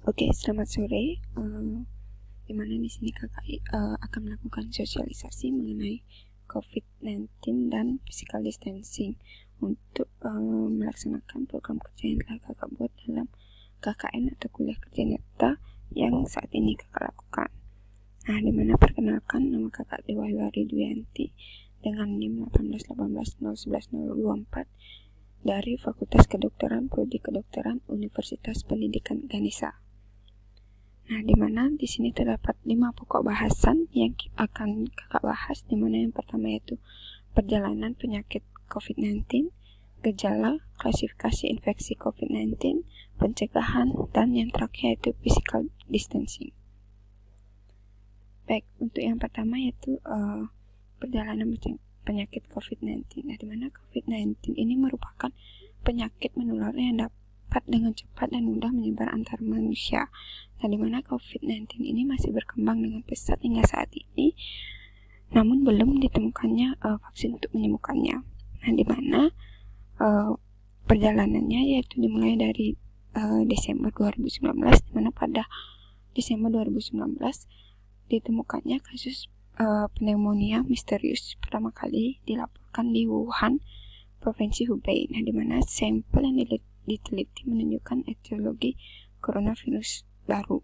Oke, selamat sore. Di mana di sini kakak akan melakukan sosialisasi mengenai COVID-19 dan physical distancing untuk melaksanakan program kerja yang telah kakak buat dalam KKN atau kuliah kerja nyata yang saat ini kakak lakukan. Nah, di mana perkenalkan, nama kakak Dewa Hilary Dwianti dengan NIM 181801124 dari Fakultas Kedokteran Prodi Kedokteran Universitas Pendidikan Ganesha. Nah, di mana di sini terdapat 5 pokok bahasan yang akan kakak bahas, di mana yang pertama yaitu perjalanan penyakit COVID-19, gejala, klasifikasi infeksi COVID-19, pencegahan, dan yang terakhir yaitu physical distancing. Baik, untuk yang pertama yaitu perjalanan penyakit COVID-19. Nah, di mana COVID-19 ini merupakan penyakit menular yang dapat dengan cepat dan mudah menyebar antar manusia. Nah, di mana COVID-19 ini masih berkembang dengan pesat hingga saat ini, namun belum ditemukannya vaksin untuk menyembuhkannya. Nah, di mana perjalanannya yaitu dimulai dari Desember 2019, di mana pada Desember 2019 ditemukannya kasus pneumonia misterius pertama kali dilaporkan di Wuhan, Provinsi Hubei. Nah, di mana sampel yang diteliti menunjukkan etiologi coronavirus baru,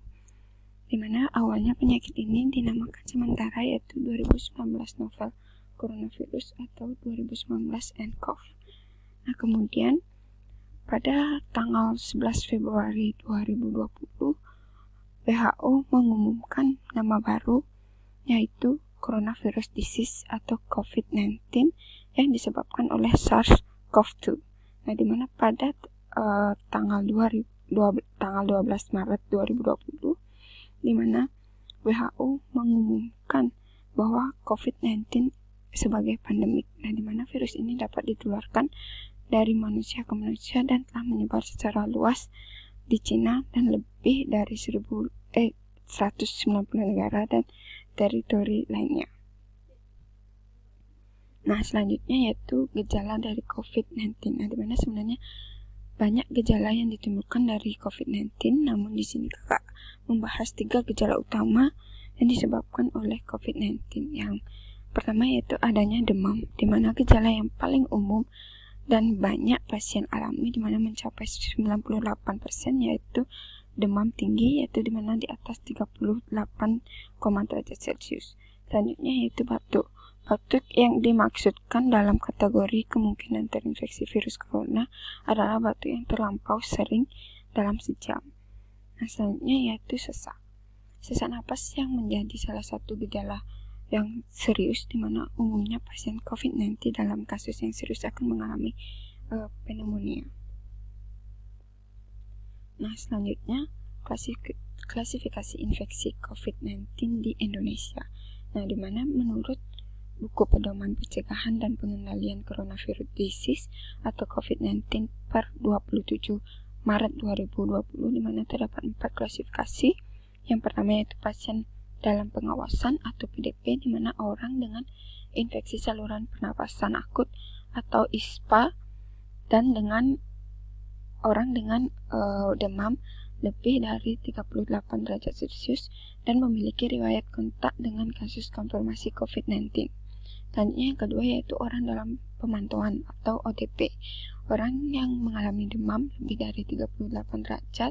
di mana awalnya penyakit ini dinamakan sementara yaitu 2019 novel coronavirus atau 2019 nCoV. Nah, kemudian pada tanggal 11 Februari 2020 WHO mengumumkan nama baru yaitu coronavirus disease atau COVID-19 yang disebabkan oleh SARS-CoV-2. Nah, di mana pada tanggal 12 Maret 2020, di mana WHO mengumumkan bahwa COVID-19 sebagai pandemik. Nah, di mana virus ini dapat ditularkan dari manusia ke manusia dan telah menyebar secara luas di Cina dan lebih dari 190 negara dan teritori lainnya. Nah, selanjutnya yaitu gejala dari COVID-19. Nah, di mana sebenarnya banyak gejala yang ditimbulkan dari COVID-19, namun di sini kakak membahas 3 gejala utama yang disebabkan oleh COVID-19. Yang pertama yaitu adanya demam, di mana gejala yang paling umum dan banyak pasien alami, di mana mencapai 98% yaitu demam tinggi, yaitu di mana di atas 38, derajat Celcius. Selanjutnya yaitu batuk. Batuk yang dimaksudkan dalam kategori kemungkinan terinfeksi virus corona adalah batuk yang terlampau sering dalam sejam. Nah, selanjutnya yaitu sesak. Sesak napas yang menjadi salah satu gejala yang serius, di mana umumnya pasien COVID-19 dalam kasus yang serius akan mengalami pneumonia. Nah, selanjutnya klasifikasi infeksi COVID-19 di Indonesia. Nah, di mana menurut Buku Pedoman Pencegahan dan Pengendalian Coronavirus Disease atau COVID-19 per 27 Maret 2020, di mana terdapat 4 klasifikasi. Yang pertama yaitu pasien dalam pengawasan atau PDP, di mana orang dengan infeksi saluran pernapasan akut atau ISPA, dan dengan orang dengan demam lebih dari 38 derajat Celcius dan memiliki riwayat kontak dengan kasus konfirmasi COVID-19. Selanjutnya yang kedua yaitu orang dalam pemantauan atau ODP, orang yang mengalami demam lebih dari 38 derajat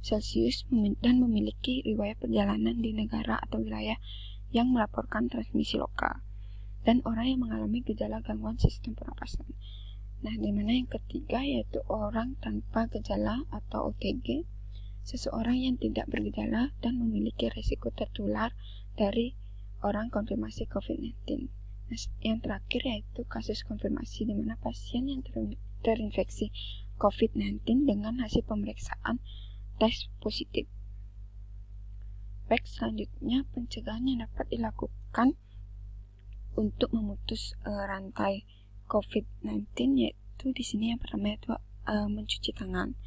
Celcius dan memiliki riwayat perjalanan di negara atau wilayah yang melaporkan transmisi lokal, dan orang yang mengalami gejala gangguan sistem pernapasan. Nah, di mana yang ketiga yaitu orang tanpa gejala atau OTG, seseorang yang tidak bergejala dan memiliki risiko tertular dari orang konfirmasi COVID-19. Nah, yang terakhir yaitu kasus konfirmasi, di mana pasien yang terinfeksi COVID-19 dengan hasil pemeriksaan tes positif. Baik, selanjutnya pencegahan yang dapat dilakukan untuk memutus rantai COVID-19 yaitu di sini yang pertama yaitu mencuci tangan.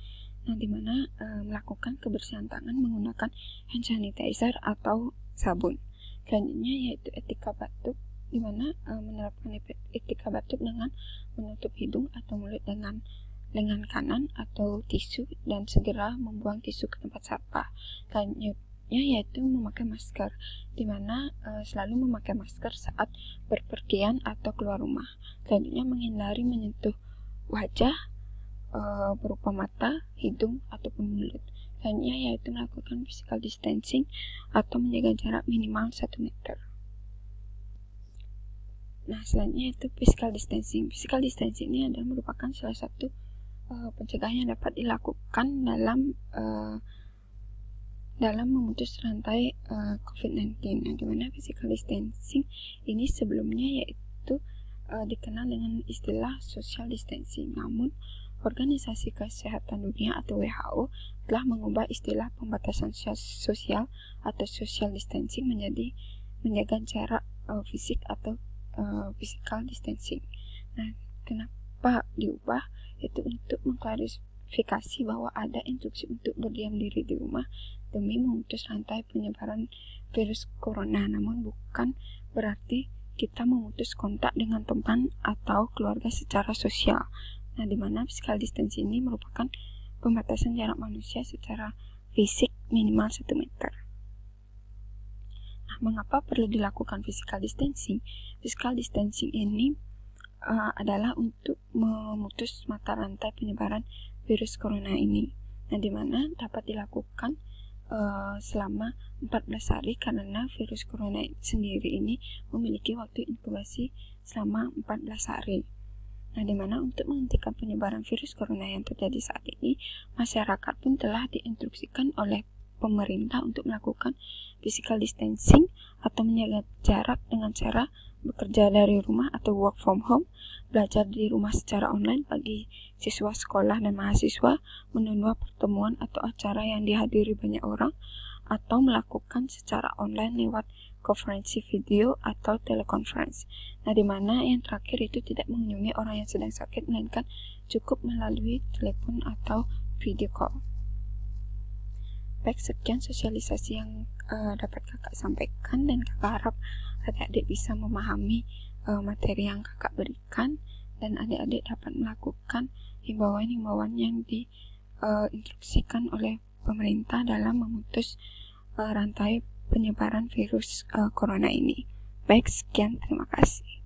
Nah, di mana melakukan kebersihan tangan menggunakan hand sanitizer atau sabun. Selanjutnya yaitu etika batuk, di mana menerapkan etika batuk dengan menutup hidung atau mulut dengan lengan kanan atau tisu dan segera membuang tisu ke tempat sampah. Selanjutnya yaitu memakai masker, di mana selalu memakai masker saat berpergian atau keluar rumah. Selanjutnya menghindari menyentuh wajah berupa mata, hidung, ataupun mulut. Selanjutnya yaitu melakukan physical distancing atau menjaga jarak minimal 1 meter. Nah, selanjutnya itu physical distancing. Physical distancing ini adalah merupakan salah satu pencegahan yang dapat dilakukan dalam memutus rantai COVID-19. Nah, di mana physical distancing ini sebelumnya yaitu dikenal dengan istilah social distancing. Namun, Organisasi Kesehatan Dunia atau WHO telah mengubah istilah pembatasan sosial atau social distancing menjadi menjaga jarak fisik atau physical distancing. Nah, kenapa diubah? Itu untuk mengklarifikasi bahwa ada instruksi untuk berdiam diri di rumah demi memutus rantai penyebaran virus corona. Namun bukan berarti kita memutus kontak dengan teman atau keluarga secara sosial. Nah, di mana physical distancing ini merupakan pembatasan jarak manusia secara fisik minimal 1 meter. Nah, mengapa perlu dilakukan physical distancing? Physical distancing ini adalah untuk memutus mata rantai penyebaran virus corona ini. Nah, di mana dapat dilakukan selama 14 hari karena virus corona sendiri ini memiliki waktu inkubasi selama 14 hari. Nah, di mana untuk menghentikan penyebaran virus corona yang terjadi saat ini, masyarakat pun telah diinstruksikan oleh pemerintah untuk melakukan physical distancing atau menjaga jarak dengan cara bekerja dari rumah atau work from home, belajar di rumah secara online bagi siswa sekolah dan mahasiswa, menunda pertemuan atau acara yang dihadiri banyak orang, atau melakukan secara online lewat konferensi video atau telekonferensi. Nah, di mana yang terakhir itu tidak mengunjungi orang yang sedang sakit, melainkan cukup melalui telepon atau video call. Baik, sekian sosialisasi yang dapat kakak sampaikan, dan kakak harap adik-adik bisa memahami materi yang kakak berikan, dan adik-adik dapat melakukan himbauan-himbauan yang diinstruksikan oleh pemerintah dalam memutus rantai penyebaran virus corona ini. Baik, sekian, terima kasih.